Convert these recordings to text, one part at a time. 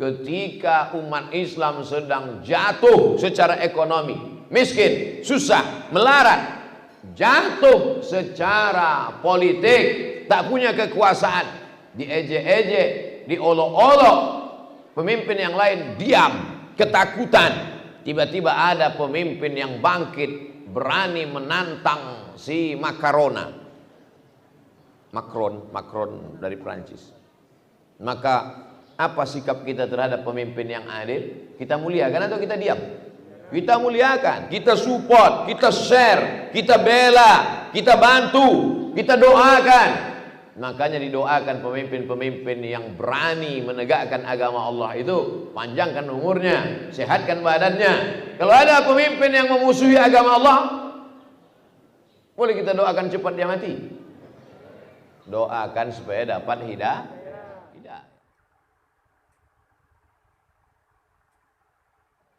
ketika umat Islam sedang jatuh secara ekonomi, miskin, susah, melarat, jatuh secara politik, tak punya kekuasaan, diejek-ejek, diolok-olok, pemimpin yang lain diam, ketakutan. Tiba-tiba ada pemimpin yang bangkit, berani menantang si Macron dari Prancis. Maka apa sikap kita terhadap pemimpin yang adil? Kita muliakan atau kita diam? Kita muliakan, kita support, kita share, kita bela, kita bantu, kita doakan. Makanya didoakan pemimpin-pemimpin yang berani menegakkan agama Allah itu, panjangkan umurnya, sehatkan badannya. Kalau ada pemimpin yang memusuhi agama Allah, boleh kita doakan cepat dia mati. Doakan supaya dapat hidayah.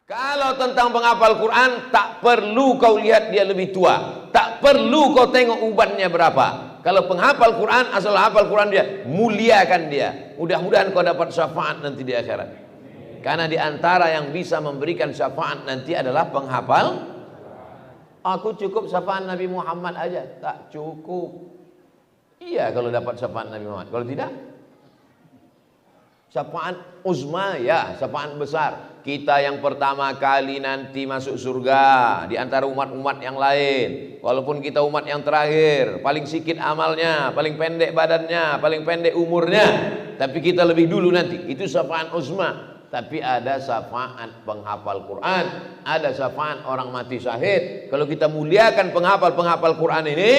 Kalau tentang penghafal Quran, tak perlu kau lihat dia lebih tua, tak perlu kau tengok ubannya berapa. Kalau penghafal Quran, asal hafal Quran dia, muliakan dia. Mudah-mudahan kau dapat syafaat nanti di akhirat. Karena di antara yang bisa memberikan syafaat nanti adalah penghafal. Aku cukup syafaat Nabi Muhammad aja, tak cukup. Iya kalau dapat syafaat Nabi Muhammad. Kalau tidak, syafaat uzma ya, syafaat besar. Kita yang pertama kali nanti masuk surga di antara umat-umat yang lain. Walaupun kita umat yang terakhir, paling sedikit amalnya, paling pendek badannya, paling pendek umurnya, tapi kita lebih dulu nanti. Itu syafaat uzma. Tapi ada syafaat penghafal Quran, ada syafaat orang mati syahid. Kalau kita muliakan penghafal Quran ini,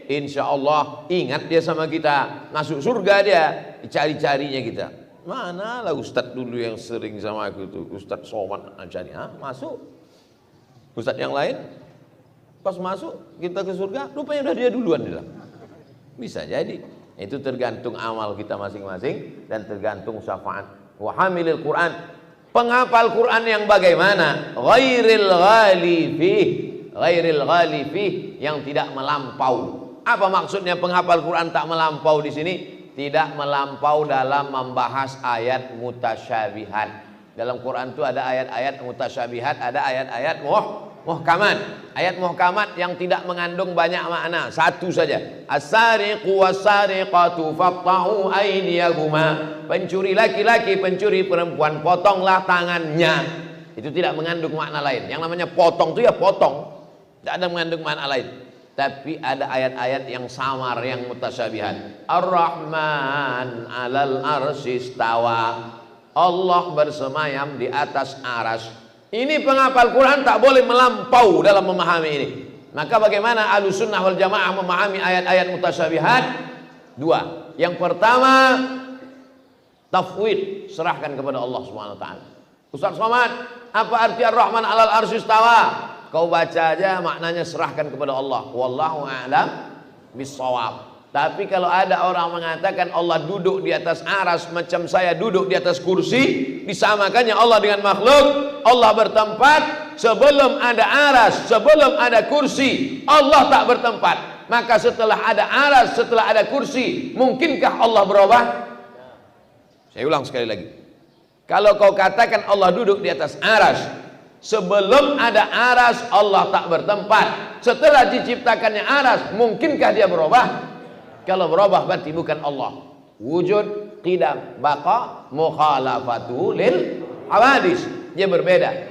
insya Allah ingat dia sama kita, masuk surga dia, dicari-carinya kita. Mana lah Ustadz dulu yang sering sama aku tuh, Ustadz Somad Ajani, masuk. Ustadz yang lain, pas masuk kita ke surga, rupanya udah dia duluan bilang. Bisa jadi. Itu tergantung amal kita masing-masing dan tergantung syafaat. Wa hamilil Quran, penghafal Quran yang bagaimana? Ghairil ghalifih, yang tidak melampau. Apa maksudnya penghafal Quran tak melampau di sini? Tidak melampau dalam membahas ayat mutasyabihat. Dalam Quran itu ada ayat-ayat mutasyabihat, ada ayat-ayat muhkamat. Ayat muhkamat yang tidak mengandung banyak makna, satu saja. As-sariqu was-sariqatu faqta'u aydiyahuma. Pencuri laki-laki, pencuri perempuan, potonglah tangannya. Itu tidak mengandung makna lain. Yang namanya potong itu ya potong, tidak ada mengandung makna lain. Tapi ada ayat-ayat yang samar, yang mutasyabihat. Ar-Rahman 'alal arsy istawa. Allah bersemayam di atas aras. Ini penghafal Quran tak boleh melampau dalam memahami ini. Maka bagaimana Ahlussunnah wal Jamaah memahami ayat-ayat mutasyabihat? Dua. Yang pertama, tafwid, serahkan kepada Allah Subhanahu wa taala. Ustaz Somad, apa arti Ar-Rahman 'alal arsy istawa? Kau baca aja maknanya, serahkan kepada Allah. Wallahu a'lam bissawab. Tapi kalau ada orang mengatakan Allah duduk di atas aras macam saya duduk di atas kursi, disamakannya Allah dengan makhluk. Allah bertempat sebelum ada aras, sebelum ada kursi, Allah tak bertempat. Maka setelah ada aras, setelah ada kursi, mungkinkah Allah berubah? Saya ulang sekali lagi. Kalau kau katakan Allah duduk di atas aras, sebelum ada aras Allah tak bertempat, setelah diciptakannya aras, mungkinkah dia berubah? Kalau berubah berarti bukan Allah. Wujud, qidam, baqa, mukhalafatu lil hawadis. Dia berbeda.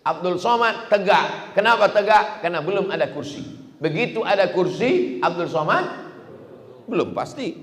Abdul Somad tegak. Kenapa tegak? Karena belum ada kursi. Begitu ada kursi, Abdul Somad belum pasti.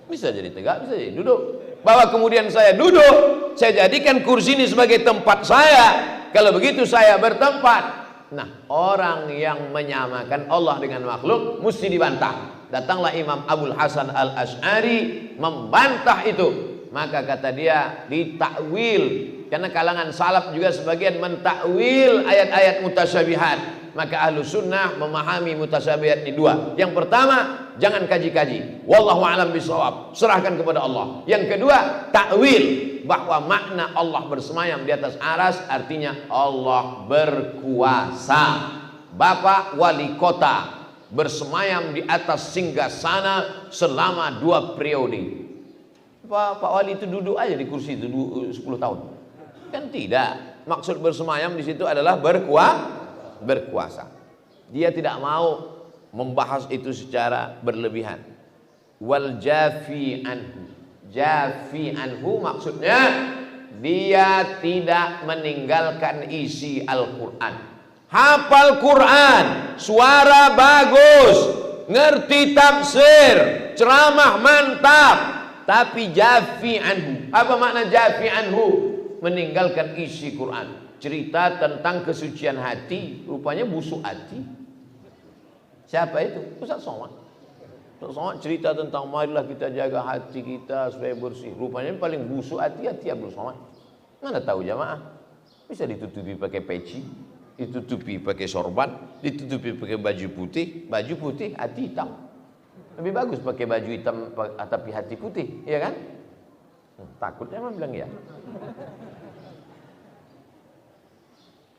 Bisa jadi tegak, bisa jadi duduk. Bahwa kemudian saya duduk, saya jadikan kursi ini sebagai tempat saya. Kalau begitu saya bertempat. Nah, orang yang menyamakan Allah dengan makhluk mesti dibantah. Datanglah Imam Abul Hasan Al-Asy'ari membantah itu. Maka kata dia ditakwil. Karena kalangan salaf juga sebagian mentakwil ayat-ayat mutasyabihat. Maka ahlu sunnah memahami mutasyabihat ini dua. Yang pertama, jangan kaji-kaji. Wallahu a'lam bishawab. Serahkan kepada Allah. Yang kedua, takwil. Bahwa makna Allah bersemayam di atas aras artinya Allah berkuasa. Bapak wali kota bersemayam di atas singgasana selama 2 periode. Pak Wali itu duduk aja di kursi itu 10 tahun? Kan tidak. Maksud bersemayam di situ adalah berkuasa. Dia tidak mau membahas itu secara berlebihan. Wal jafi anhu. Jafi anhu maksudnya dia tidak meninggalkan isi Al-Quran. Hafal Quran, suara bagus, ngerti tafsir, ceramah mantap, tapi jafi anhu. Apa makna jafi anhu? Meninggalkan isi Quran. Cerita tentang kesucian hati, rupanya busuk hati. Siapa itu? Ustaz Somad. Ustaz Somad cerita tentang marilah kita jaga hati kita supaya bersih. Rupanya paling busuk hati Abdul Somad. Mana tahu jamaah? Bisa ditutupi pakai peci, ditutupi pakai sorban, ditutupi pakai baju putih, hati hitam. Lebih bagus pakai baju hitam tapi hati putih, iya kan? Takut emang bilang ya.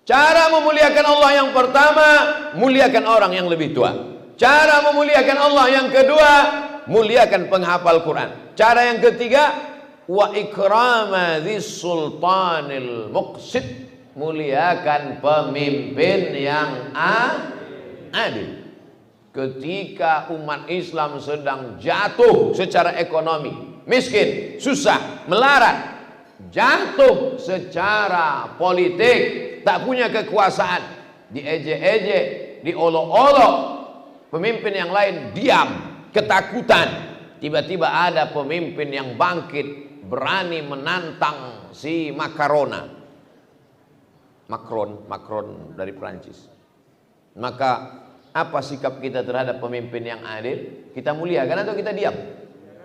Cara memuliakan Allah yang pertama, muliakan orang yang lebih tua. Cara memuliakan Allah yang kedua, muliakan penghafal Quran. Cara yang ketiga, wa ikrama dzis sultanil muqsit, muliakan pemimpin yang adil. Ketika umat Islam sedang jatuh secara ekonomi, miskin, susah, melarat, jatuh secara politik, tak punya kekuasaan, diejek-ejek, diolok-olok, pemimpin yang lain diam, ketakutan. Tiba-tiba ada pemimpin yang bangkit, berani menantang si Macron dari Prancis. Maka apa sikap kita terhadap pemimpin yang adil? Kita muliakan atau kita diam?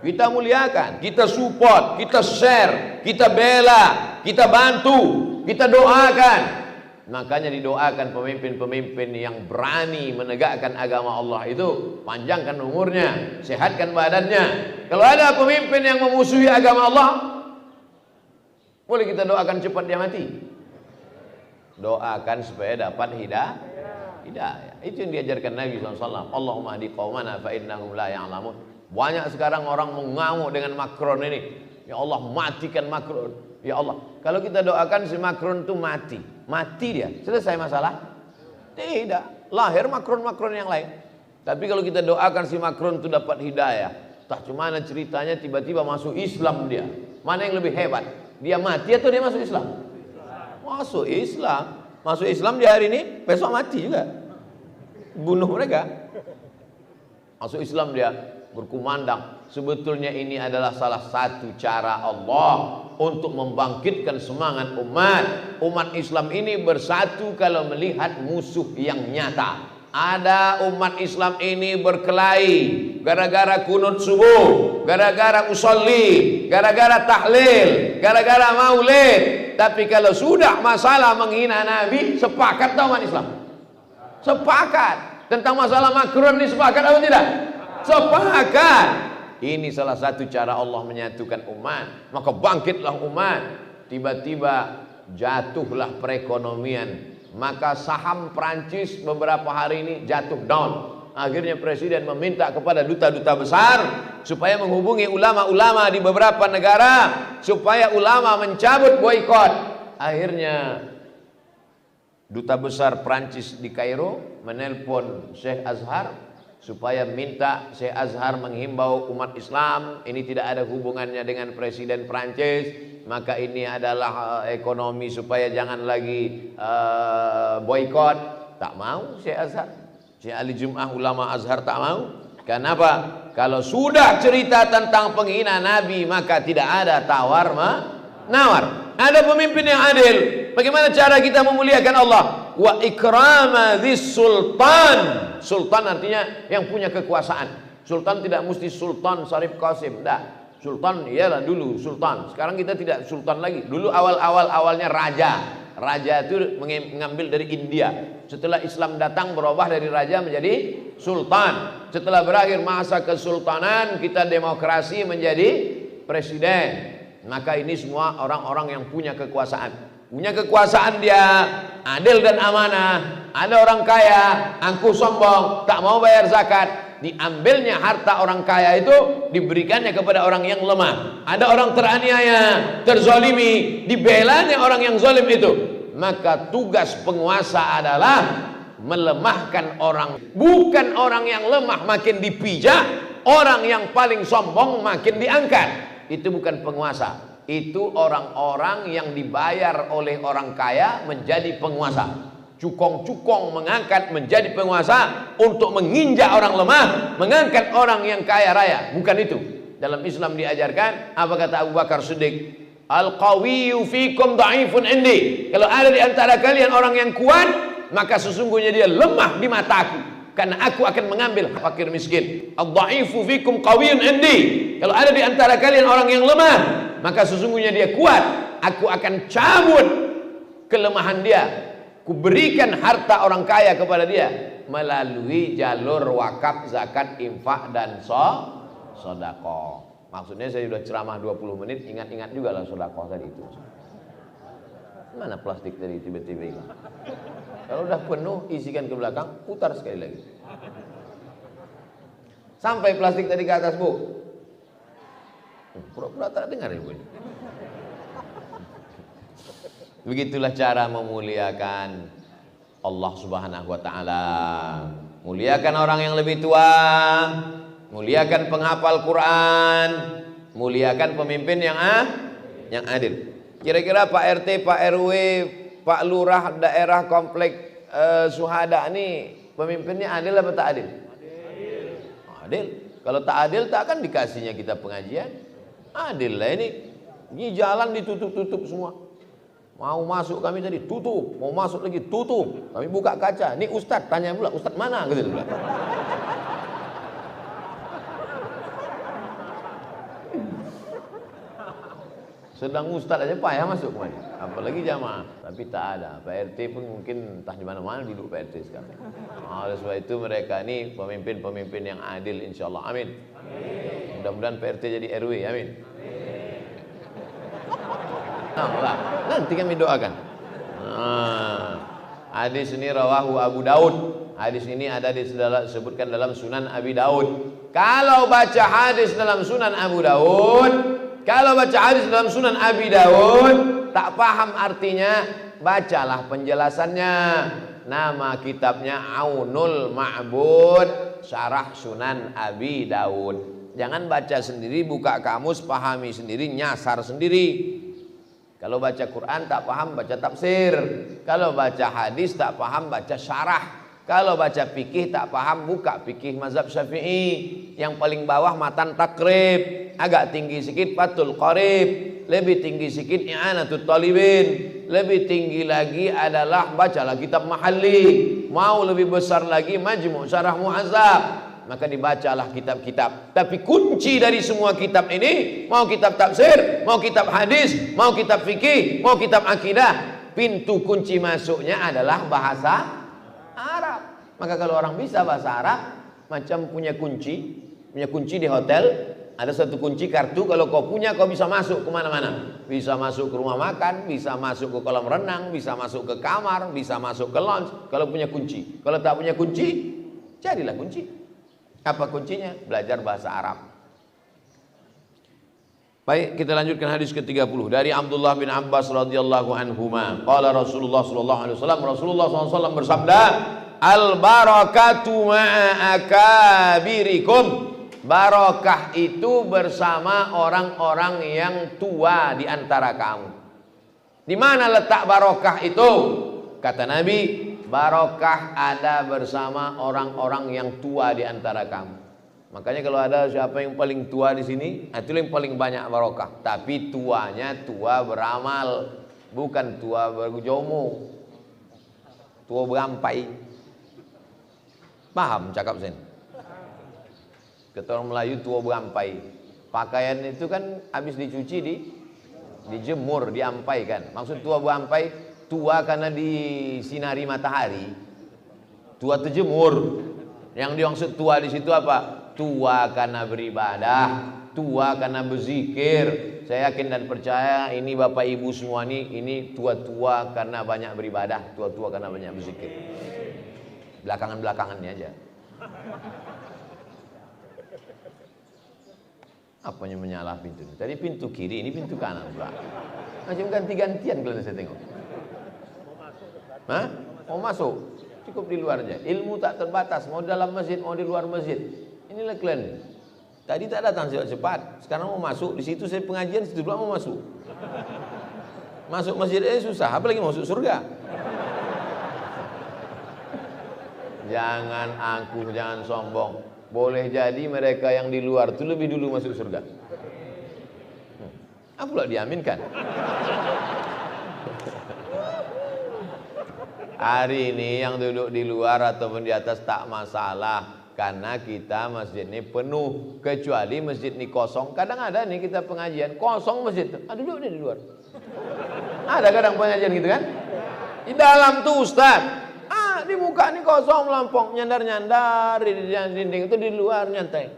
Kita muliakan, kita support, kita share, kita bela, kita bantu, kita doakan. Makanya didoakan pemimpin-pemimpin yang berani menegakkan agama Allah itu, panjangkan umurnya, sehatkan badannya. Kalau ada pemimpin yang memusuhi agama Allah, boleh kita doakan cepat dia mati. Doakan supaya dapat hidayah. Itu yang diajarkan Nabi SAW. Allahumma hdi qaumana fa innahum la ya'lamun. Banyak sekarang orang mengamuk dengan Macron ini. Ya Allah, matikan Macron. Ya Allah, kalau kita doakan si Macron itu mati dia, selesai masalah? Tidak, lahir Macron yang lain. Tapi kalau kita doakan si Macron itu dapat hidayah, tak cuma ceritanya tiba-tiba masuk Islam dia. Mana yang lebih hebat? Dia mati atau dia masuk Islam? Masuk Islam. Masuk Islam di hari ini, besok mati juga. Bunuh mereka. Masuk Islam dia, berkumandang. Sebetulnya ini adalah salah satu cara Allah untuk membangkitkan semangat umat Islam ini bersatu kalau melihat musuh yang nyata. Ada umat Islam ini berkelahi gara-gara kunut subuh, gara-gara usolli, gara-gara tahlil, gara-gara maulid. Tapi kalau sudah masalah menghina Nabi, sepakat tak umat Islam? Sepakat. Tentang masalah Macron ini sepakat atau tidak? Sepakat. Ini salah satu cara Allah menyatukan umat. Maka bangkitlah umat. Tiba-tiba jatuhlah perekonomian. Maka saham Prancis beberapa hari ini jatuh down. Akhirnya presiden meminta kepada duta-duta besar supaya menghubungi ulama-ulama di beberapa negara supaya ulama mencabut boikot. Akhirnya duta besar Prancis di Kairo menelpon Syekh Azhar supaya minta Syekh Azhar menghimbau umat Islam, ini tidak ada hubungannya dengan presiden Prancis, maka ini adalah ekonomi supaya jangan lagi boikot. Tak mau Syekh Azhar. Syekh Ali Jum'ah ulama Azhar tak mau. Kenapa? Kalau sudah cerita tentang penghina Nabi maka tidak ada tawar menawar. Ada pemimpin yang adil. Bagaimana cara kita memuliakan Allah? Wa ikrama dzis sultan. Sultan artinya yang punya kekuasaan. Sultan tidak mesti Sultan Syarif Qasim, enggak. Sultan ialah dulu sultan. Sekarang kita tidak sultan lagi. Dulu awalnya raja. Raja itu mengambil dari India. Setelah Islam datang berubah dari raja menjadi sultan. Setelah berakhir masa kesultanan, kita demokrasi menjadi presiden. Maka ini semua orang-orang yang punya kekuasaan. Punya kekuasaan dia adil dan amanah. Ada orang kaya, angkuh sombong, tak mau bayar zakat. diambilnya harta orang kaya itu diberikannya kepada orang yang lemah. Ada orang teraniaya, terzalimi, dibelanya orang yang zalim itu. Maka tugas penguasa adalah melemahkan orang, bukan orang yang lemah makin dipijak, orang yang paling sombong makin diangkat. Itu bukan penguasa. Itu orang-orang yang dibayar oleh orang kaya menjadi penguasa. Cukong-cukong mengangkat menjadi penguasa untuk menginjak orang lemah, mengangkat orang yang kaya raya. Bukan itu. Dalam Islam diajarkan, apa kata Abu Bakar Siddiq? Al-qawiyyu fikum dha'ifun indi. Kalau ada di antara kalian orang yang kuat, maka sesungguhnya dia lemah di mataku, karena aku akan mengambil fakir miskin. Al-dha'ifu fikum qawiyyun indi. Kalau ada di antara kalian orang yang lemah, maka sesungguhnya dia kuat, aku akan cabut kelemahan dia, kuberikan harta orang kaya kepada dia melalui jalur wakaf, zakat, infak dan sedekah. Maksudnya saya sudah ceramah 20 menit, ingat-ingat juga lah sedekah tadi itu. Mana plastik tadi tiba-tiba hilang? Kalau udah penuh, isikan ke belakang, putar sekali lagi. Sampai plastik tadi ke atas, Bu. Pura-pura tak dengar ya, Bu. Begitulah cara memuliakan Allah Subhanahu wa taala. Muliakan orang yang lebih tua, muliakan penghafal Quran, muliakan pemimpin yang adil. Kira-kira Pak RT, Pak RW, Pak Lurah daerah komplek Suhada ini pemimpinnya adil apa tak adil? Adil. Kalau tak adil tak akan dikasihnya kita pengajian. Adil lah ini. Ini jalan ditutup-tutup semua. Mau masuk kami tadi tutup, mau masuk lagi tutup. Kami buka kaca. Ini Ustadz tanya pula, Ustadz mana? Gitu pula. Sedang Ustadz aja payah masuk kemari, apalagi jamaah. Tapi tak ada. Pak RT pun mungkin entah di mana-mana duduk Pak RT sekarang. Oleh sebab itu mereka ini pemimpin-pemimpin yang adil, insyaallah. Amin. Mudah-mudahan Pak RT jadi RW. Amin. Nah, nanti kami doakan. Hadis ini rawahu Abu Daud. Hadis ini ada disebutkan dalam Sunan Abi Daud. Kalau baca hadis dalam Sunan Abu Daud, kalau baca hadis dalam Sunan Abi Daud tak paham artinya, bacalah penjelasannya. Nama kitabnya Aunul Ma'bud Syarah Sunan Abi Daud. Jangan baca sendiri, buka kamus, pahami sendiri, nyasar sendiri. Kalau baca Quran tak paham, baca tafsir. Kalau baca hadis tak paham, baca syarah. Kalau baca fikih tak paham, buka fikih mazhab Syafi'i. Yang paling bawah matan takrib, agak tinggi sedikit fathul qarib, lebih tinggi sedikit i'anatut talibin, lebih tinggi lagi adalah bacalah kitab mahalli, mau lebih besar lagi majmu' syarah mu'azzab. Maka dibacalah kitab-kitab. Tapi kunci dari semua kitab ini, mau kitab tafsir, mau kitab hadis, mau kitab fikih, mau kitab akidah, pintu kunci masuknya adalah bahasa Arab. Maka kalau orang bisa bahasa Arab, macam punya kunci di hotel, ada satu kunci kartu, kalau kau punya kau bisa masuk kemana-mana. Bisa masuk ke rumah makan, bisa masuk ke kolam renang, bisa masuk ke kamar, bisa masuk ke lounge. Kalau punya kunci. Kalau tak punya kunci, carilah kunci. Apa kuncinya? Belajar bahasa Arab. Baik, kita lanjutkan hadis ke-30 dari Abdullah bin Abbas radhiyallahu anhuma. Qala Rasulullah sallallahu alaihi wasallam, Rasulullah SAW bersabda, "Al barakatu ma'a akabirikum." Barakah itu bersama orang-orang yang tua di antara kamu. Di mana letak barakah itu? Kata Nabi, barokah ada bersama orang-orang yang tua di antara kamu. Makanya kalau ada siapa yang paling tua di sini, itu yang paling banyak barokah. Tapi tuanya tua beramal, bukan tua berjomo, tua berampai. Paham cakap saya? Kata orang Melayu tua berampai. Pakaian itu kan habis dicuci, dijemur, diampai kan. Maksud tua berampai, tua karena disinari matahari, tua terjemur. Yang dimaksud tua di situ apa? Tua karena beribadah, tua karena berzikir. Saya yakin dan percaya ini bapak ibu semua ini tua-tua karena banyak beribadah, tua-tua karena banyak berzikir. Belakangan-belakangannya aja. Apanya menyalah pintu? Tadi pintu kiri, ini pintu kanan pula. Macam ganti-gantian kalau saya tengok. Hah? Mau masuk? Cukup di luar aja. Ilmu tak terbatas, mau dalam masjid, mau di luar masjid. Inilah kalian. Tadi tak datang cepat, sekarang mau masuk. Di situ saya pengajian, situ pula mau masuk. Masuk masjid susah, apalagi masuk surga. Jangan angkuh, jangan sombong. Boleh jadi mereka yang di luar itu lebih dulu masuk surga. Apa pula diaminkan? Hari ini yang duduk di luar ataupun di atas tak masalah, karena kita masjid ini penuh. Kecuali masjid ini kosong. Kadang ada nih kita pengajian kosong masjid itu, duduk di luar. Ada kadang pengajian gitu kan? Di dalam tuh Ustaz, di muka ini kosong melampong, nyandar-nyandar di dinding, itu di luar nyantai.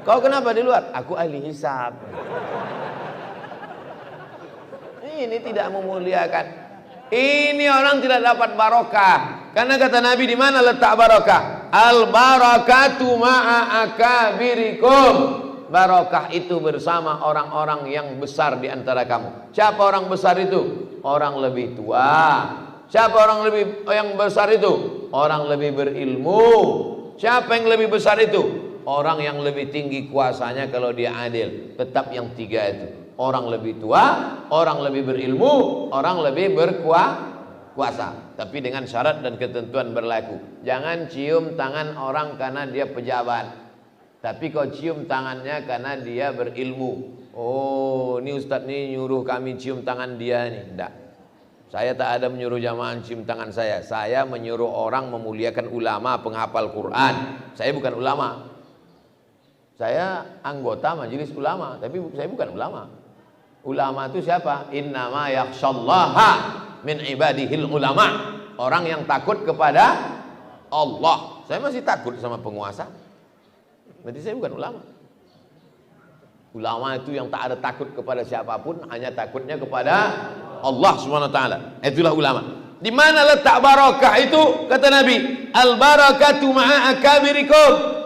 Kau kenapa di luar? Aku ahli hisab. Ini tidak memuliakan. Ini orang tidak dapat barokah. Karena kata Nabi, di mana letak barokah? Al barakatu ma'a akabirikum. Barokah itu bersama orang-orang yang besar di antara kamu. Siapa orang besar itu? Orang lebih tua. Siapa orang yang besar itu? Orang lebih berilmu. Siapa yang lebih besar itu? Orang yang lebih tinggi kuasanya kalau dia adil. Tetap yang tiga itu. Orang lebih tua, orang lebih berilmu, orang lebih berkuasa. Tapi dengan syarat dan ketentuan berlaku. Jangan cium tangan orang karena dia pejabat. Tapi kau cium tangannya karena dia berilmu. Oh, ini Ustadz nih nyuruh kami cium tangan dia nih. Tidak. Saya tak ada menyuruh jamaah cium tangan saya. Saya menyuruh orang memuliakan ulama, penghafal Quran. Saya bukan ulama. Saya anggota majelis ulama, tapi saya bukan ulama. Ulama itu siapa? Innama yakhshallaha min ibadihil ulama. Orang yang takut kepada Allah. Saya masih takut sama penguasa. Berarti saya bukan ulama. Ulama itu yang tak ada takut kepada siapapun, hanya takutnya kepada Allah Subhanahu wa taala. Itulah ulama. Di mana letak barokah itu? Kata Nabi, al barakatu ma'a akabirikum.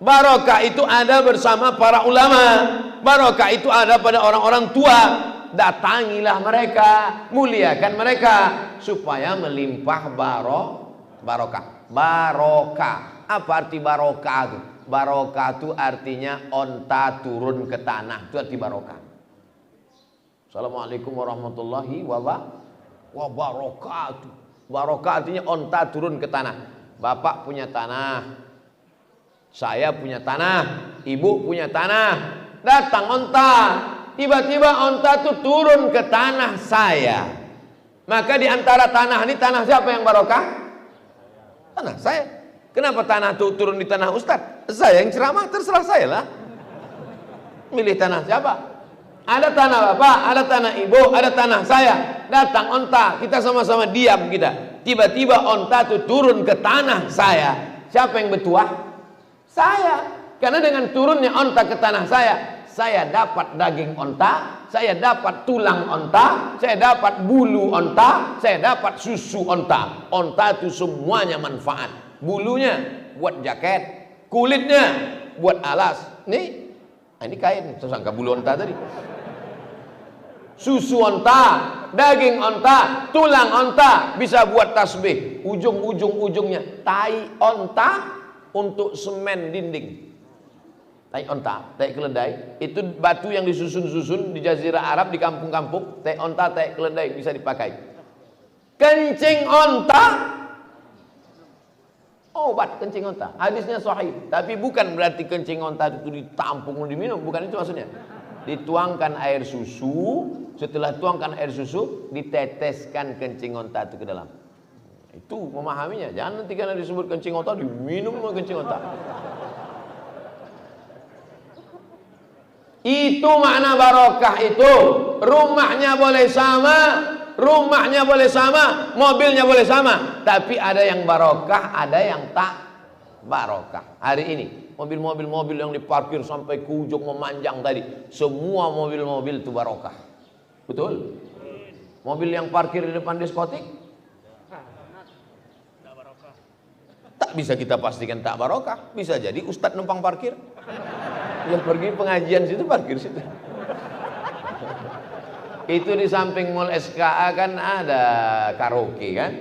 Barokah itu ada bersama para ulama. Barokah itu ada pada orang-orang tua. Datangilah mereka, muliakan mereka supaya melimpah barokah. Barokah. Apa arti barokah itu? Barokah itu artinya onta turun ke tanah. Itu arti barokah. Assalamualaikum warahmatullahi wabarakatuh. Barokah artinya onta turun ke tanah. Bapak punya tanah, saya punya tanah, ibu punya tanah. Datang onta, tiba-tiba onta itu turun ke tanah saya. Maka di antara tanah ini, tanah siapa yang barokah? Tanah saya. Kenapa tanah itu turun di tanah Ustadz? Saya yang ceramah, terserah saya lah. Milih tanah siapa? Ada tanah bapak, ada tanah ibu, ada tanah saya. Datang onta, kita sama-sama diam kita. Tiba-tiba onta itu turun ke tanah saya. Siapa yang bertuah? Saya. Karena dengan turunnya onta ke tanah saya dapat daging onta, saya dapat tulang onta, saya dapat bulu onta, saya dapat susu onta. Onta itu semuanya manfaat. Bulunya buat jaket, kulitnya buat alas. Ini kain, sangka bulu onta tadi. Susu onta, daging onta, tulang onta bisa buat tasbih. Ujung-ujungnya tai onta untuk semen dinding. Tai onta, tai keledai, itu batu yang disusun-susun di Jazirah Arab, di kampung-kampung. Tai onta, tai keledai bisa dipakai. Kencing onta, obat kencing onta. Hadisnya sahih, tapi bukan berarti kencing onta itu ditampung diminum, bukan itu maksudnya. Dituangkan air susu, setelah tuangkan air susu, diteteskan kencing onta itu ke dalam. Itu memahaminya. Jangan nanti karena disebut kencing onta diminum sama kencing onta. Itu makna barokah itu. Rumahnya boleh sama, mobilnya boleh sama, tapi ada yang barokah, ada yang tak barokah. Hari ini mobil-mobil yang diparkir sampai ke ujung memanjang tadi, semua mobil-mobil itu barokah. Betul? Mobil yang parkir di depan diskotik tak bisa kita pastikan tak barokah. Bisa jadi ustadz numpang parkir. Ya pergi pengajian situ, parkir situ. Itu di samping Mall SKA kan ada karaoke kan.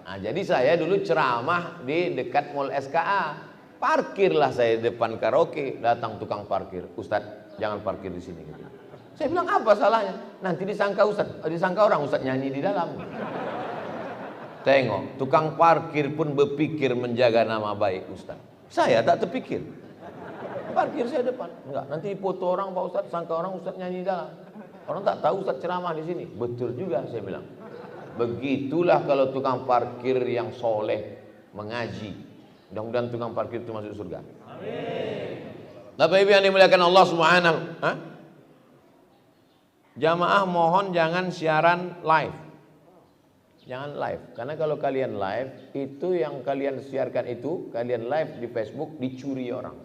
Nah, jadi saya dulu ceramah di dekat Mall SKA. Parkirlah saya di depan karaoke. Datang tukang parkir, Ustadz jangan parkir di sini. Saya bilang apa salahnya? Nanti disangka orang Ustadz nyanyi di dalam. Tengok, tukang parkir pun berpikir menjaga nama baik Ustadz. Saya tak terpikir. Parkir saya depan. Enggak, nanti foto orang Pak Ustadz, sangka orang Ustadz nyanyi di dalam. Orang tak tahu Ustadz ceramah di sini. Betul juga saya bilang. Begitulah kalau tukang parkir yang soleh mengaji. Mudah-mudahan tukang parkir itu masuk surga. Amin. Bapak Ibu yang dimuliakan Allah Subhanahu. Jamaah mohon jangan siaran live. Jangan live. Karena kalau kalian live, itu yang kalian siarkan itu, kalian live di Facebook dicuri orang.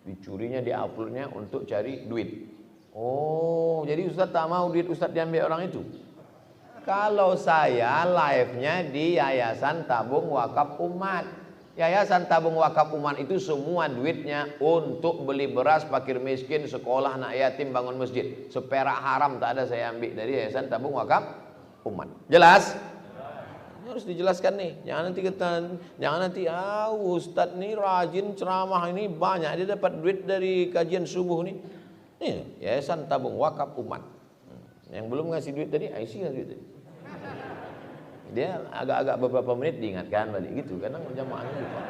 Dicurinya, diuploadnya untuk cari duit. Oh, jadi Ustadz tak mau duit Ustadz diambil orang itu. Kalau saya live-nya di Yayasan Tabung Wakaf Umat. Yayasan Tabung Wakaf Umat itu semua duitnya untuk beli beras, fakir miskin, sekolah, anak yatim, bangun masjid. Seperak haram tak ada saya ambil dari Yayasan Tabung Wakaf Umat. Jelas? Harus dijelaskan nih. Jangan nanti Ustadz nih rajin ceramah ini banyak, dia dapat duit dari kajian subuh nih. Yayasan Tabung Wakaf Umat. Yang belum ngasih duit tadi, isi duit tadi. Dia agak-agak beberapa menit diingatkan balik gitu. Kadang jamaahnya lupa.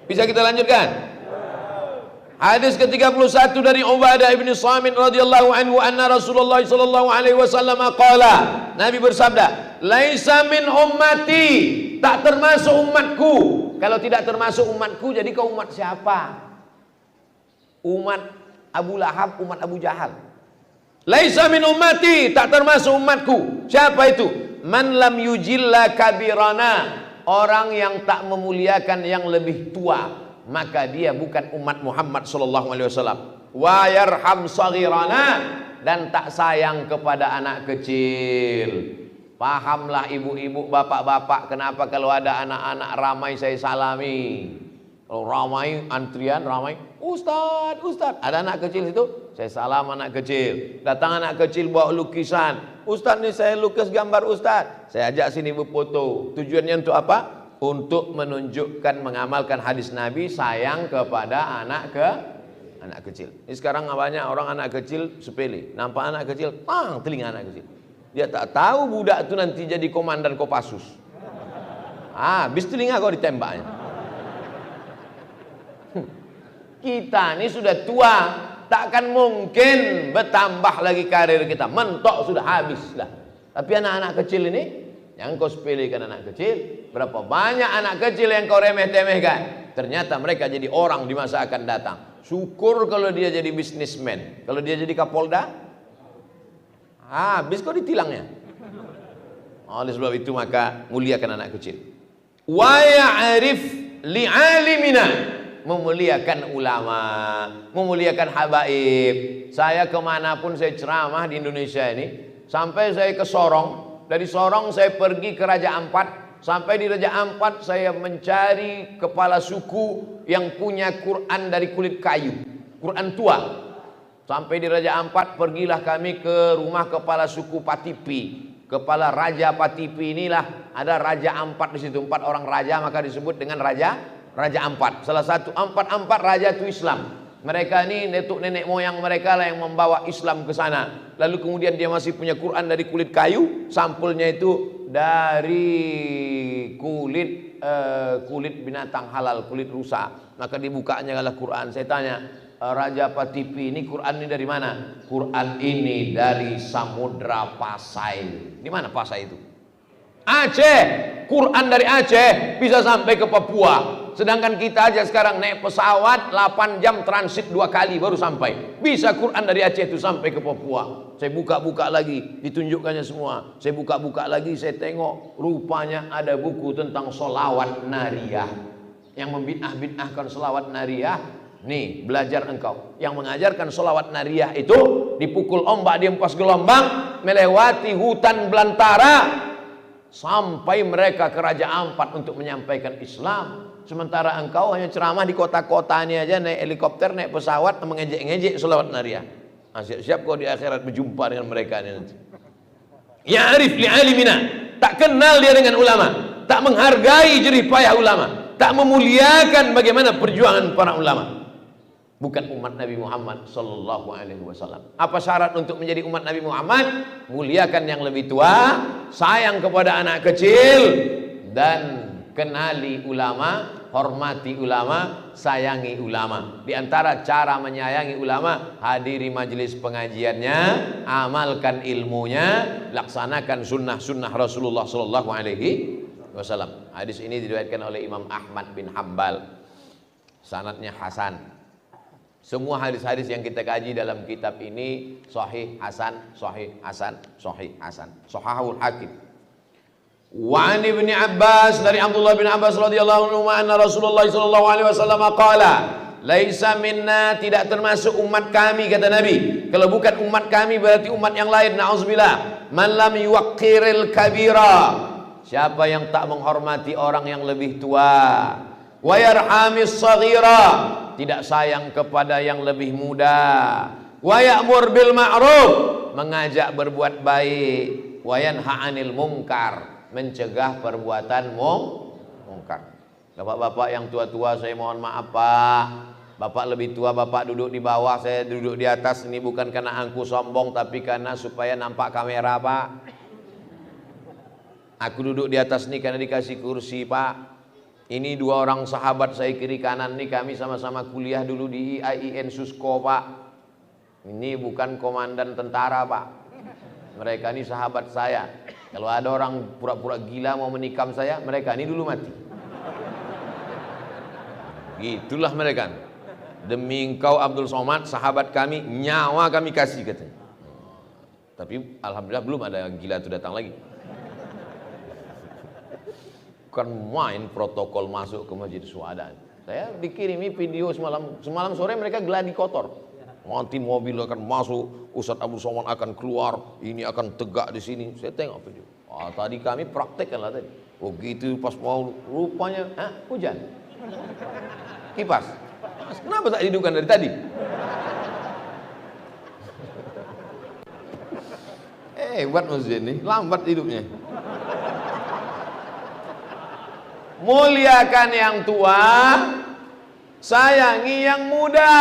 Bisa kita lanjutkan? Hadis ke-31 dari Ubadah bin Samit radhiyallahu anhu anna Rasulullah sallallahu alaihi wasallam qala. Nabi bersabda, "Laisa min ummati," tak termasuk umatku. Kalau tidak termasuk umatku, jadi kau umat siapa? Umat Abu Lahab, umat Abu Jahal. Laisa min ummati, tak termasuk umatku. Siapa itu? Man lam yujilla kabirana, orang yang tak memuliakan yang lebih tua, maka dia bukan umat Muhammad sallallahu alaihi wasallam. Wa yarham saghirana, dan tak sayang kepada anak kecil. Pahamlah ibu-ibu, bapak-bapak, kenapa kalau ada anak-anak ramai saya salami. Kalau ramai, antrian ramai, Ustadz, Ustadz, ada anak kecil situ, saya salam anak kecil. Datang anak kecil bawa lukisan, Ustadz nih saya lukis gambar Ustadz, saya ajak sini berfoto. Tujuannya untuk apa? Untuk menunjukkan, mengamalkan hadis Nabi, sayang kepada anak kecil. Ini sekarang banyak orang anak kecil sepele, nampak anak kecil, telinga anak kecil. Dia tak tahu budak itu nanti jadi komandan Kopassus. Habis telinga kau ditembaknya. Kita ini sudah tua, takkan mungkin bertambah lagi karir kita, mentok sudah habis lah. Tapi anak-anak kecil ini, yang kau sepelekan anak kecil, berapa banyak anak kecil yang kau remeh-temehkan, ternyata mereka jadi orang di masa akan datang. Syukur kalau dia jadi bisnismen, kalau dia jadi Kapolda, habis kau ditilangnya. Oleh sebab itu maka muliakan anak kecil. Wa ya'rif li'alimina, memuliakan ulama, memuliakan habaib. Saya kemanapun saya ceramah di Indonesia ini, sampai saya ke Sorong, dari Sorong saya pergi ke Raja Ampat, sampai di Raja Ampat saya mencari kepala suku yang punya Quran dari kulit kayu, Quran tua. Sampai di Raja Ampat, pergilah kami ke rumah kepala suku Patipi, kepala Raja Patipi. Inilah ada Raja Ampat di situ, 4 orang raja, maka disebut dengan Raja Ampat. Salah satu empat raja itu Islam. Mereka ini nenek moyang mereka lah yang membawa Islam ke sana. Lalu kemudian dia masih punya Quran dari kulit kayu, sampulnya itu dari kulit binatang halal, kulit rusa. Maka dibukanya adalah Quran. Saya tanya, Raja Patipi ini Quran ini dari mana? Quran ini dari Samudra Pasai. Di mana Pasai itu? Aceh. Quran dari Aceh bisa sampai ke Papua. Sedangkan kita aja sekarang naik pesawat 8 jam transit 2 kali baru sampai. Bisa Quran dari Aceh itu sampai ke Papua. Saya buka-buka lagi, ditunjukkannya semua. Saya buka-buka lagi, saya tengok rupanya ada buku tentang sholawat nariyah. Yang membid'ah-bid'ahkan sholawat nariyah. Nih, belajar engkau. Yang mengajarkan sholawat nariyah itu dipukul ombak, dihempas gelombang, melewati hutan belantara, sampai mereka ke Raja Ampat untuk menyampaikan Islam. sementara engkau hanya ceramah di kota-kota ini aja, naik helikopter, naik pesawat, mengejek-ngejek selawat nariah. Siap-siap kau di akhirat berjumpa dengan mereka ini nanti. Ya'rif li'alimina, tak kenal dia dengan ulama, tak menghargai jerih payah ulama, tak memuliakan bagaimana perjuangan para ulama. Bukan umat Nabi Muhammad sallallahu alaihi wasallam. Apa syarat untuk menjadi umat Nabi Muhammad? Muliakan yang lebih tua, sayang kepada anak kecil, dan kenali ulama, hormati ulama, sayangi ulama. Di antara cara menyayangi ulama, hadiri majelis pengajiannya, amalkan ilmunya, laksanakan sunnah-sunnah Rasulullah sallallahu alaihi wasallam. Hadis ini diriwayatkan oleh Imam Ahmad bin Hanbal. Sanadnya hasan. Semua hadis-hadis yang kita kaji dalam kitab ini sahih hasan, sahih hasan, sahih hasan. Shahahul Hakim. Wa an Ibnu Abbas, dari Abdullah bin Abbas radhiyallahu anhu, anna Rasulullah sallallahu alaihi wasallam qala, laisa minna, tidak termasuk umat kami, kata Nabi. Kalau bukan umat kami berarti umat yang lain, naudzubillah. Man lam yuwaqqiril kabira, siapa yang tak menghormati orang yang lebih tua. Wa yarhamis saghira, tidak sayang kepada yang lebih muda. Wa ya'mur bil ma'ruf, mengajak berbuat baik. Wa yanha 'anil munkar, mencegah perbuatan mungkar. Bapak-bapak yang tua-tua, saya mohon maaf Pak. Bapak lebih tua, Bapak duduk di bawah, saya duduk di atas. Ini bukan karena angku sombong, tapi karena supaya nampak kamera Pak. Aku duduk di atas ini karena dikasih kursi Pak. Ini dua orang sahabat saya kiri kanan nih, kami sama-sama kuliah dulu di IAIN Susko Pak. Ini bukan komandan tentara Pak. Mereka ini sahabat saya. Kalau ada orang pura-pura gila mau menikam saya, mereka ini dulu mati. Gitulah mereka. Demi engkau Abdul Somad, sahabat kami, nyawa kami kasih katanya. Tapi alhamdulillah belum ada gila itu datang lagi. Bukan main protokol masuk ke Masjid Syuhada. Saya dikirimi video semalam sore, mereka geladi kotor. Nanti mobil akan masuk, Ustadz Abdul Somad akan keluar, ini akan tegak di sini. Saya tengok video. Tadi kami praktekkan lah tadi. Oh gitu, pas mau rupanya hujan. Kipas. Kenapa tak hidupkan dari tadi? Buat masjid ini lambat hidupnya. Muliakan yang tua, sayangi yang muda.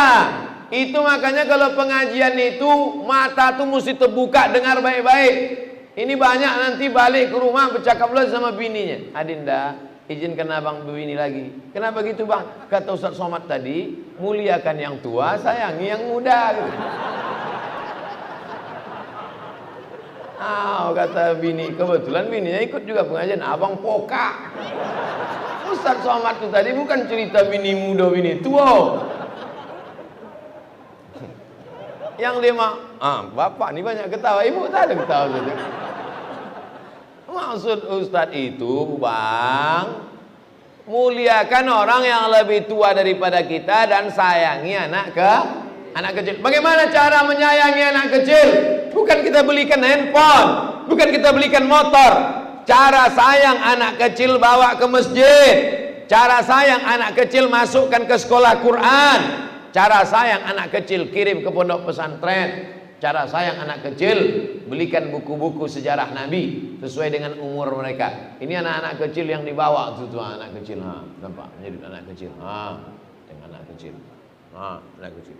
Itu makanya kalau pengajian itu mata tuh mesti terbuka, dengar baik-baik. Ini banyak nanti balik ke rumah bercakaplah sama bininya. Adinda, izinkan abang begini lagi. Kenapa gitu bang? Kata Ustaz Somad tadi, muliakan yang tua, sayangi yang muda. Kata bini, kebetulan bininya ikut juga pengajian, abang poka. Ustaz Somad itu tadi bukan cerita bini muda, bini tua. Yang dia bapak ini banyak ketawa, ibu tak ada ketawa saja. Maksud Ustaz itu bang, muliakan orang yang lebih tua daripada kita dan sayangi anak kecil. Bagaimana cara menyayangi anak kecil? Bukan kita belikan handphone, bukan kita belikan motor. Cara sayang anak kecil bawa ke masjid. Cara sayang anak kecil masukkan ke sekolah Quran. Cara sayang anak kecil kirim ke pondok pesantren. Cara sayang anak kecil belikan buku-buku sejarah Nabi sesuai dengan umur mereka. Ini anak-anak kecil yang dibawa tuh anak kecil. Nampak menjadi anak kecil. Dengan anak kecil. Anak kecil.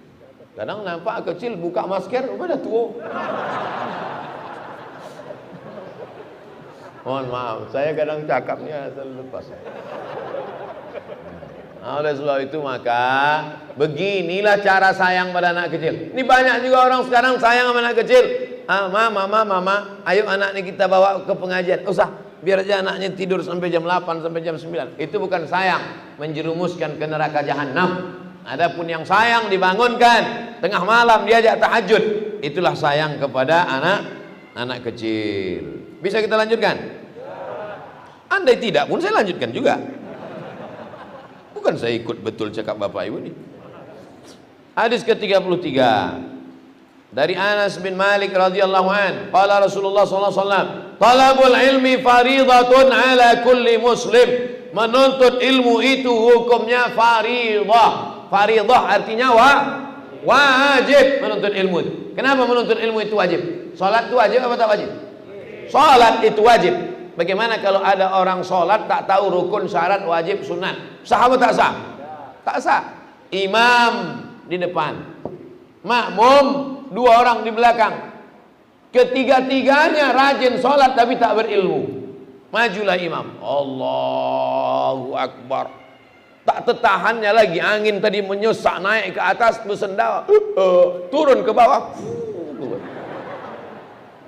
Kadang nampak kecil buka masker, udah tua. Mohon maaf, saya kadang cakapnya asal lepas. Oleh sebab itu maka beginilah cara sayang pada anak kecil. Ini banyak juga orang sekarang sayang sama anak kecil. Mama, ayo anak ini kita bawa ke pengajian. Usah, biar aja anaknya tidur sampai jam 8 sampai jam 9. Itu bukan sayang, menjerumuskan ke neraka jahanam. Adapun yang sayang dibangunkan tengah malam diajak tahajud, itulah sayang kepada anak kecil. Bisa kita lanjutkan? Andai tidak pun saya lanjutkan juga. Bukan saya ikut betul cakap Bapak Ibu ini. Hadis ke-33 dari Anas bin Malik radhiyallahu an, qala Rasulullah sallallahu alaihi wasallam, talabul ilmi faridatun ala kulli muslim. Menuntut ilmu itu hukumnya faridah. Faridah artinya wajib menuntut ilmu itu. Kenapa menuntut ilmu itu wajib? Salat itu wajib apa tak wajib? Salat itu wajib. Bagaimana kalau ada orang salat tak tahu rukun, syarat, wajib, sunat? Sah atau tak sah? Tak sah. Imam di depan, makmum dua orang di belakang, ketiga-tiganya rajin salat tapi tak berilmu. Majulah imam, Allahu Akbar, tak tertahannya lagi, angin tadi menyusak naik ke atas, bersendawa, turun ke bawah,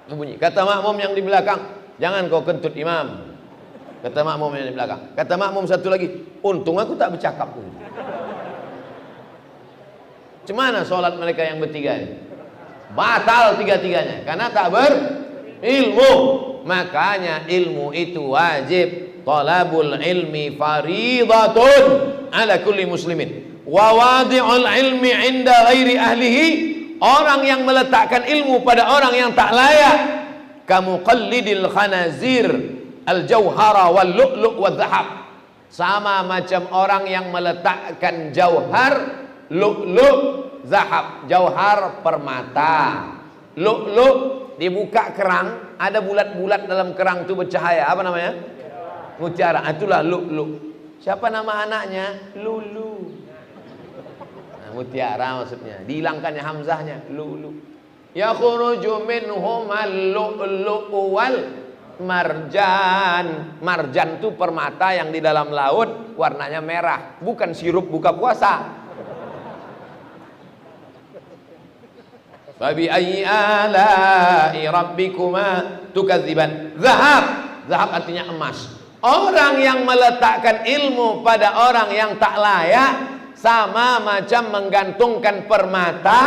bunyi. Kata makmum yang di belakang, jangan kau kentut imam. Kata makmum yang di belakang. Kata makmum satu lagi, untung aku tak bercakap. Cemana sholat mereka yang bertiga ini? Batal tiga-tiganya karena tak berilmu. Makanya ilmu itu wajib. Talabul ilmi faridatun ala kulli muslimin. Wa wadi'ul ilmi inda ghairi ahlihi. Orang yang meletakkan ilmu pada orang yang tak layak, kamuqallidil khanazir al-jauhara wal lu'lu' wal dhahab. Sama macam orang yang meletakkan jauhar, lu'lu', zahab. Jauhar permata, lu'lu' dibuka kerang, ada bulat-bulat dalam kerang itu bercahaya, apa namanya? Mutiara. Itulah lu'lu'. Siapa nama anaknya? Lulu. Nah, mutiara maksudnya. Dihilangkannya hamzahnya, lu'lu'. Yakhruju minhum al-lu'lu'u wal marjan. Marjan itu permata yang di dalam laut warnanya merah, bukan sirup buka puasa. Fabi ayyi ala'i rabbikuma tukadziban. Zahab, zahab artinya emas. Orang yang meletakkan ilmu pada orang yang tak layak sama macam menggantungkan permata,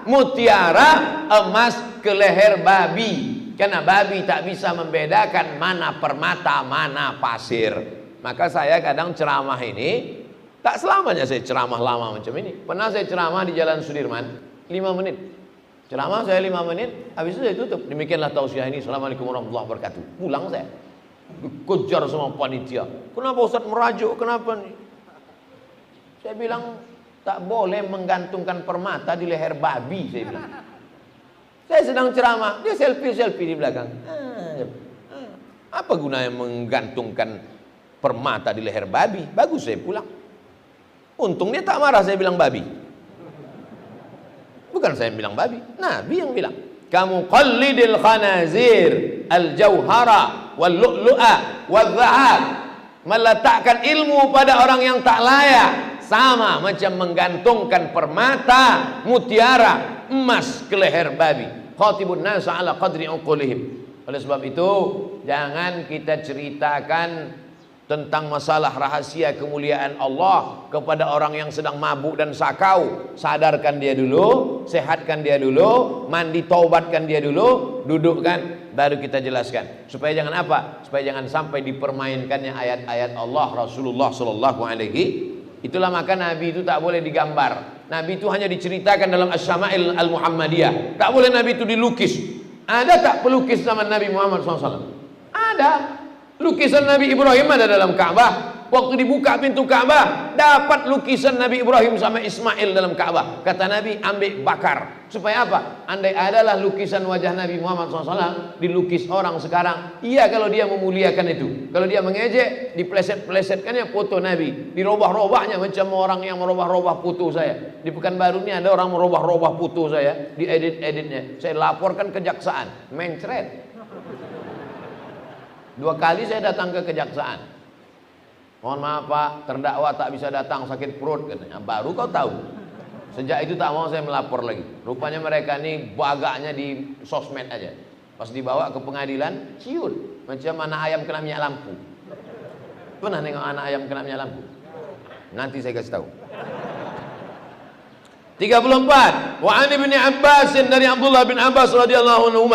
mutiara, emas ke leher babi. Karena babi tak bisa membedakan mana permata, mana pasir. Maka saya kadang ceramah ini, tak selamanya saya ceramah lama macam ini. Pernah saya ceramah di Jalan Sudirman 5 menit. Ceramah saya 5 menit, habis itu saya tutup. Demikianlah tausiah ini. Assalamualaikum warahmatullahi wabarakatuh. Pulang saya. Kejar sama panitia. Kenapa Ustaz merajuk? Kenapa nih? Saya bilang tak boleh menggantungkan permata di leher babi, saya bilang. Saya sedang ceramah, dia selfie di belakang. Apa gunanya menggantungkan permata di leher babi? Bagus, saya pulang. Untung dia tak marah saya bilang babi. Bukan saya yang bilang babi, Nabi yang bilang. Kamu qallidil khanazir al-jauhara wal lu'lu'a wal dhahab. Meletakkan ilmu pada orang yang tak layak sama macam menggantungkan permata, mutiara, emas ke leher babi. Khatibun nasa ala qadri uqulihim. Oleh sebab itu, jangan kita ceritakan tentang masalah rahasia kemuliaan Allah kepada orang yang sedang mabuk dan sakau. Sadarkan dia dulu, sehatkan dia dulu, mandi taubatkan dia dulu, dudukkan, baru kita jelaskan. Supaya jangan apa? Supaya jangan sampai dipermainkannya ayat-ayat Allah, Rasulullah sallallahu alaihi. Itulah maka Nabi itu tak boleh digambar. Nabi itu hanya diceritakan dalam Asy-Syama'il Al-Muhammadiyah. Tak boleh Nabi itu dilukis. Ada tak pelukis zaman Nabi Muhammad SAW? Ada. Lukisan Nabi Ibrahim ada dalam Ka'bah. Waktu dibuka pintu Ka'bah, dapat lukisan Nabi Ibrahim sama Ismail dalam Ka'bah. Kata Nabi, ambil bakar. Supaya apa? Andai adalah lukisan wajah Nabi Muhammad SAW dilukis orang sekarang, iya kalau dia memuliakan itu. Kalau dia mengejek, dipleset-plesetkannya foto Nabi, dirobah-robahnya macam orang yang merobah-robah foto saya. Di Pekanbaru ini ada orang merobah-robah foto saya, diedit-editnya. Saya laporkan kejaksaan, mencret. 2 kali saya datang ke kejaksaan. Mohon maaf Pak, terdakwa tak bisa datang, sakit perut katanya. Baru kau tahu. Sejak itu tak mau saya melapor lagi. Rupanya mereka ini bagaknya di sosmed aja. Pas dibawa ke pengadilan, ciut. Macam anak ayam kena minyak lampu. Pernah nengok anak ayam kena minyak lampu? Nanti saya kasih tahu. 34. Wa an ibni Abbas, dari Abdullah bin Abbas radhiyallahu anhu,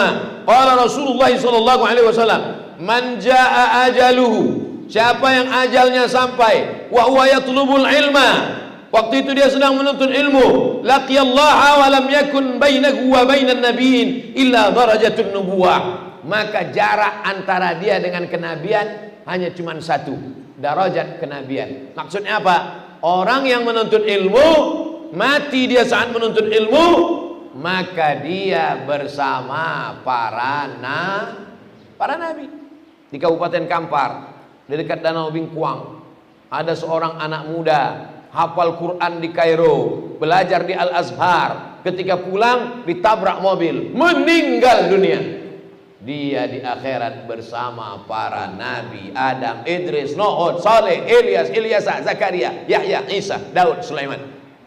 qala Rasulullah sallallahu alaihi wasallam, man jaa ajaluhu, siapa yang ajalnya sampai, wa huwa yatlubul ilma, waktu itu dia sedang menuntut ilmu, laqiyallaha wa lam yakun bainahu wa bainan nabiyyin illa darajatun nubuwah, maka jarak antara dia dengan kenabian hanya cuma 1. darajat kenabian. Maksudnya apa? Orang yang menuntut ilmu, mati dia saat menuntut ilmu, maka dia bersama para nabi. Di Kabupaten Kampar, di dekat Danau Bingkuang, ada seorang anak muda hafal Quran di Kairo, belajar di Al-Azhar. Ketika pulang ditabrak mobil, meninggal dunia. Dia di akhirat bersama para nabi Adam, Idris, Nuh, Saleh, Ilyas, Ilyasa, Zakaria, Yahya, Isa, Daud, Sulaiman.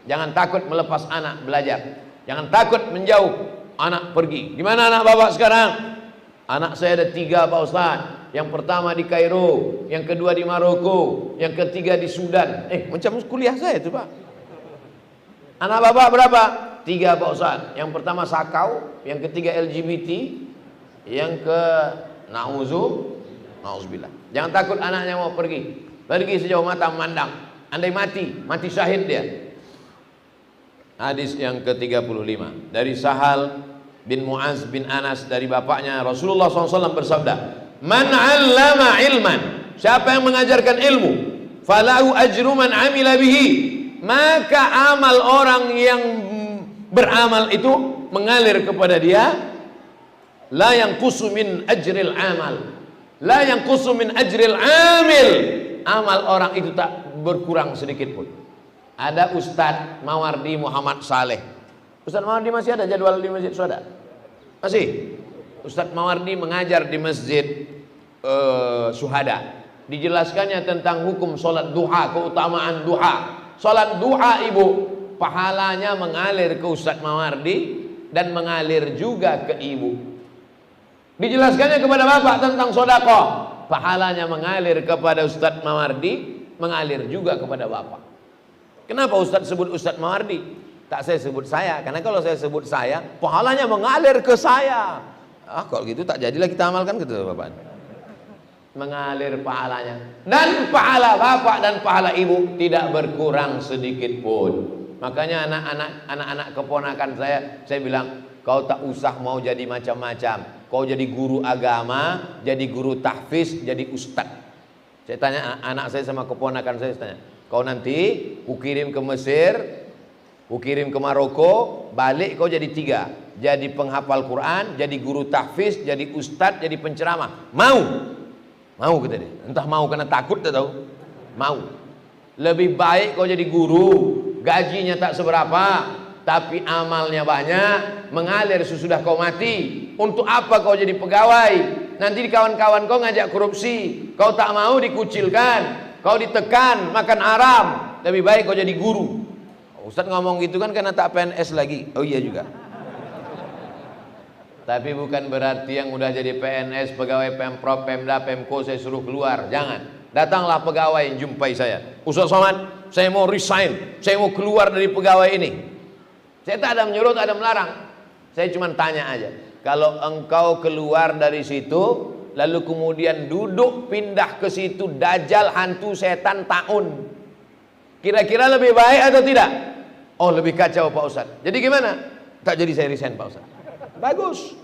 Jangan takut melepas anak belajar. Jangan takut menjauh anak pergi. Di mana anak bapak sekarang? Anak saya ada 3 Pak Ustaz. Yang pertama di Kairo, yang kedua di Maroko, yang ketiga di Sudan. Macam kuliah saya itu Pak. Anak bapak berapa? 3 Pak Ustaz. Yang pertama Sakau, yang ketiga LGBT, yang ke Nauzubillah. Jangan takut anaknya mau pergi. Pergi sejauh mata memandang. Andai mati syahid dia. Hadis yang ke-35 dari Sahal bin Mu'az bin Anas dari bapaknya, Rasulullah SAW bersabda, "Man 'allama ilman," siapa yang mengajarkan ilmu, "falahu ajru man 'amila bihi," maka amal orang yang beramal itu mengalir kepada dia. La yanqusu min ajril amal, la yanqusu min ajril amil. Amal orang itu tak berkurang sedikit pun. Ada Ustadz Mawardi Muhammad Saleh. Ustadz Mawardi masih ada jadwal di Masjid Syuhada? Masih. Ustadz Mawardi mengajar di Masjid Syuhada. Dijelaskannya tentang hukum sholat duha, keutamaan duha. Sholat duha ibu, pahalanya mengalir ke Ustadz Mawardi dan mengalir juga ke ibu. Dijelaskannya kepada bapak tentang sedekah, pahalanya mengalir kepada Ustadz Mawardi, mengalir juga kepada bapak. Kenapa Ustadz sebut Ustadz Mawardi? Tak saya sebut saya, karena kalau saya sebut saya, pahalanya mengalir ke saya. Kalau gitu tak jadilah kita amalkan gitu bapak. Mengalir pahalanya, dan pahala bapak dan pahala ibu tidak berkurang sedikit pun. Makanya anak-anak keponakan saya bilang, kau tak usah mau jadi macam-macam. Kau jadi guru agama, jadi guru tahfiz, jadi ustadz. Saya tanya anak saya sama keponakan saya tanya, kau nanti kukirim ke Mesir, kukirim ke Maroko, balik kau jadi 3. Jadi penghafal Quran, jadi guru tahfiz, jadi ustadz, jadi penceramah. Mau? Mau kata dia. Entah mau karena takut tak tahu. Mau. Lebih baik kau jadi guru, gajinya tak seberapa, tapi amalnya banyak, mengalir sesudah kau mati. Untuk apa kau jadi pegawai? Nanti kawan-kawan kau ngajak korupsi, kau tak mau dikucilkan, kau ditekan, makan haram. Lebih baik kau jadi guru. Ustaz ngomong gitu kan karena tak PNS lagi. Oh iya juga. Tapi bukan berarti yang udah jadi PNS, pegawai Pemprov, Pemda, Pemko saya suruh keluar. Jangan. Datanglah pegawai jumpai saya. Ustaz Somad, saya mau resign, saya mau keluar dari pegawai ini. Saya tak ada menyuruh, tak ada melarang. Saya cuma tanya aja. Kalau engkau keluar dari situ, lalu kemudian duduk pindah ke situ, dajjal, hantu, setan, taun, kira-kira lebih baik atau tidak? Oh lebih kacau Pak Ustaz. Jadi gimana? Tak jadi saya resign Pak Ustaz. Bagus.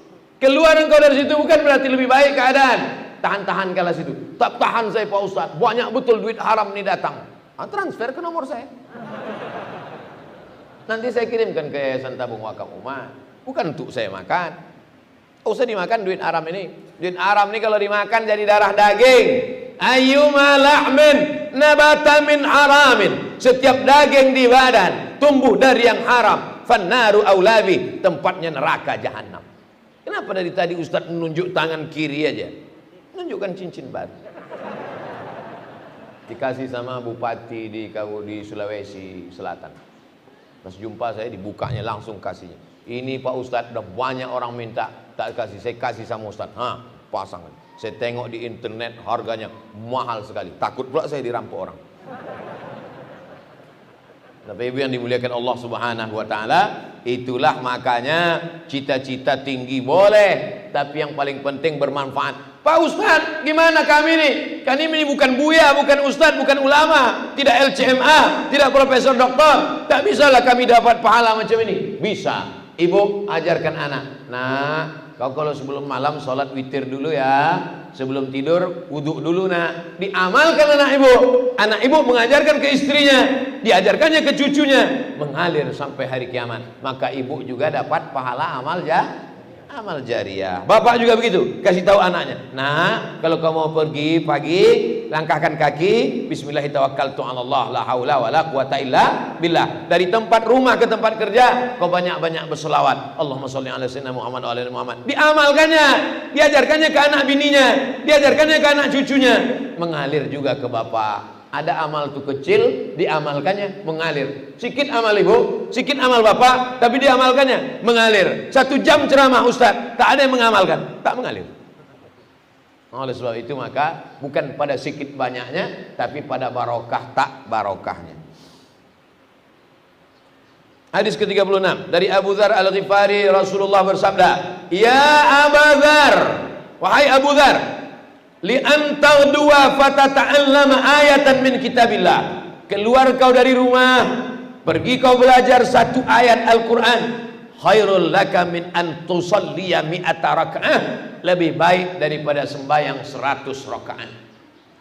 Keluar engkau dari situ bukan berarti lebih baik keadaan. Tahan-tahan kala situ. Tak tahan saya Pak Ustaz. Banyak betul duit haram ini datang. Transfer ke nomor saya. Nanti saya kirimkan ke Yayasan Tabung Wakaf Umat. Bukan untuk saya makan. Usah dimakan duit haram ini. Duit haram ini kalau dimakan jadi darah daging. Ayyuma lahmin nabata min haramin. Setiap daging di badan tumbuh dari yang haram, fannaru aulabi, tempatnya neraka jahanam. Kenapa dari tadi Ustaz menunjuk tangan kiri aja? Menunjukkan cincin baru. Dikasih sama bupati di Sulawesi Selatan. Pas jumpa saya dibukanya langsung kasihnya. Ini Pak Ustadz, udah banyak orang minta, tak kasih, saya kasih sama Ustadz. Pasang. Saya tengok di internet harganya mahal sekali. Takut pula saya dirampok orang. Tapi ibu yang dimuliakan Allah Subhanahu wa taala, itulah makanya cita-cita tinggi boleh, tapi yang paling penting bermanfaat. Pak Ustadz, gimana kami nih? Kami ini bukan buya, bukan ustadz, bukan ulama, tidak LCMA, tidak profesor doktor. Tak bisalah kami dapat pahala macam ini. Bisa. Ibu ajarkan anak, nah kau kalau sebelum malam sholat witir dulu ya, sebelum tidur wudhu dulu nak. Diamalkan anak ibu mengajarkan ke istrinya, diajarkannya ke cucunya, mengalir sampai hari kiamat. Maka ibu juga dapat pahala amal jariah. Bapak juga begitu, kasih tahu anaknya, nah kalau kau mau pergi pagi, langkahkan kaki, bismillahirrahmanirrahim, la haula wala quwata illa billah. Dari tempat rumah ke tempat kerja, kau banyak-banyak berselawat, Allahumma sholli ala sayyidina Muhammad wa ala ali Muhammad. Diamalkannya, diajarkannya ke anak bininya, diajarkannya ke anak cucunya, mengalir juga ke bapak. Ada amal tuh kecil, diamalkannya mengalir. Sikit amal ibu, sikit amal bapak, tapi diamalkannya mengalir. 1 jam ceramah ustaz, tak ada yang mengamalkan, tak mengalir. Oleh sebab itu maka bukan pada sikit banyaknya, tapi pada barokah tak barokahnya. Hadis ke-36 dari Abu Dzar Al-Ghifari, Rasulullah bersabda, "Ya Abu Dzar, wahai Abu Dzar, li antaghdua fatata'allama ayatan min kitabillah." Keluar kau dari rumah, pergi kau belajar 1 ayat Al-Quran, khairul laka min an tusalliya mi'ata raka'ah, lebih baik daripada sembahyang 100 rakaat.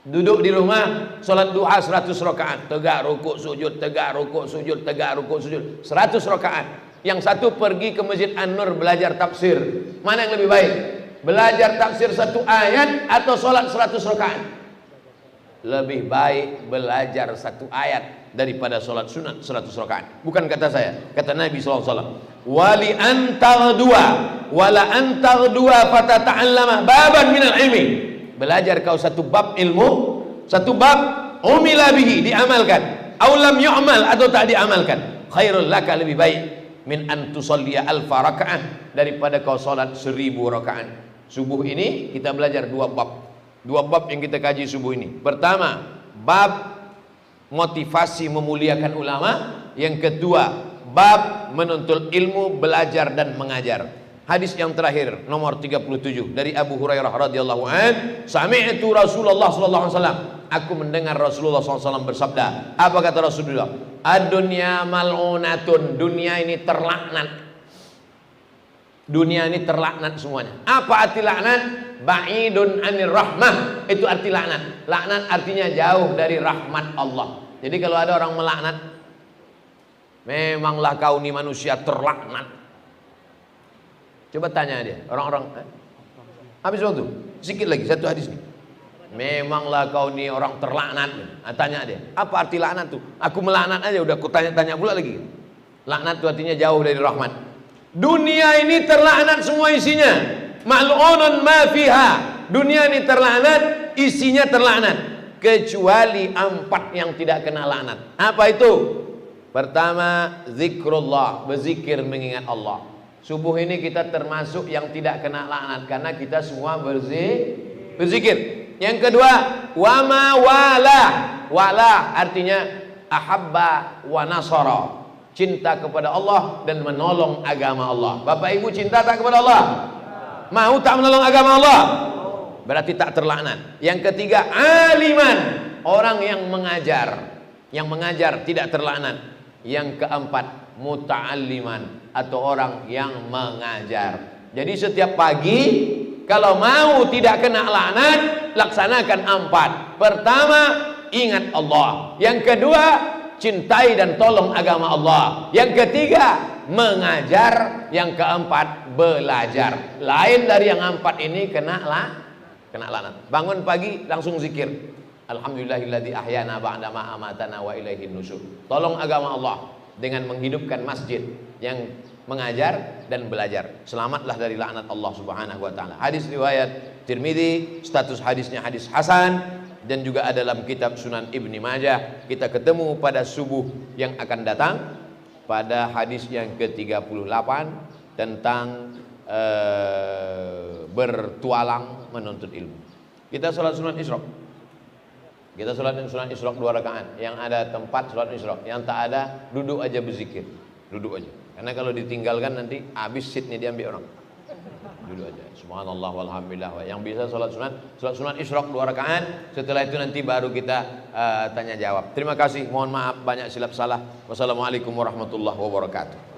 Duduk di rumah, sholat duha 100 rakaat, tegak rukuk sujud, tegak rukuk sujud, tegak rukuk sujud, 100 rakaat. Yang satu pergi ke Masjid An-Nur belajar tafsir. Mana yang lebih baik? Belajar tafsir 1 ayat atau sholat 100 rakaat? Lebih baik belajar 1 ayat daripada sholat sunat 100 rakaat. Bukan kata saya, kata Nabi SAW. Wali antal dua, wala antal dua fatata'allama baban minal ilmi. Belajar kau 1 bab ilmu, 1 bab umila bihi, diamalkan, aulam yu'mal atau tak diamalkan, khairul laka, lebih baik, min an tusalliya alfa rakaat, daripada kau sholat 1000 rakaat. Subuh ini kita belajar 2 bab. 2 bab yang kita kaji subuh ini. Pertama, bab motivasi memuliakan ulama. Yang kedua, bab menuntut ilmu, belajar dan mengajar. Hadis yang terakhir nomor 37 dari Abu Hurairah radhiyallahu an, sami'tu Rasulullah sallallahu alaihi wasallam, aku mendengar Rasulullah SAW bersabda. Apa kata Rasulullah? Ad-dunya mal'unatun, dunia ini terlaknat. Dunia ini terlaknat semuanya. Apa arti laknat? Ba'idun anir rahmah, itu arti laknat. Laknat artinya jauh dari rahmat Allah. Jadi kalau ada orang melaknat, memanglah kau ni manusia terlaknat. Coba tanya dia, orang-orang, habis waktu, sikit lagi, 1 hadis nih. Memanglah kau ni orang terlaknat. Nah, tanya dia, apa arti laknat tuh? Aku melaknat aja, udah aku tanya-tanya pula lagi. Laknat itu artinya jauh dari rahmat. Dunia ini terlaknat semua isinya. Mal'unun ma fiha. Dunia ini terlaknat, isinya terlaknat, kecuali 4 yang tidak kena laknat. Apa itu? Pertama, zikrullah, berzikir mengingat Allah. Subuh ini kita termasuk yang tidak kena laknat karena kita semua berzikir. Yang kedua, wama wala. Wala artinya ahabba wa nasara, cinta kepada Allah dan menolong agama Allah. Bapak Ibu cinta tak kepada Allah? Mau tak menolong agama Allah? Berarti tak terlaknat. Yang ketiga, aliman, orang yang mengajar. Yang mengajar tidak terlaknat. Yang keempat, muta'alliman, atau orang yang mengajar. Jadi setiap pagi kalau mau tidak kena laknat, laksanakan 4. Pertama, ingat Allah. Yang kedua, cintai dan tolong agama Allah. Yang ketiga, mengajar. Yang keempat, belajar. Lain dari yang 4 ini kena laknat. Bangun pagi langsung zikir. Alhamdulillahilladzi ahyana ba'da ma amatana wa ilaihin nusyur. Tolong agama Allah dengan menghidupkan masjid yang mengajar dan belajar. Selamatlah dari laknat Allah Subhanahu wa taala. Hadis riwayat Tirmidzi, status hadisnya hadis hasan, dan juga ada dalam kitab Sunan Ibni Majah. Kita ketemu pada subuh yang akan datang pada hadis yang ke-38 tentang bertualang menuntut ilmu. Kita sholat Sunan Isra. Kita sholat Sunan Isra 2 rakaat. Yang ada tempat sholat Isra, yang tak ada duduk aja berzikir. Duduk aja. Karena kalau ditinggalkan nanti habis seatnya diambil orang. Duduk aja. Subhanallah walhamdulillah. Yang bisa sholat Sunan Isra 2 rakaat. Setelah itu nanti baru kita tanya jawab. Terima kasih. Mohon maaf banyak silap salah. Wassalamualaikum warahmatullahi wabarakatuh.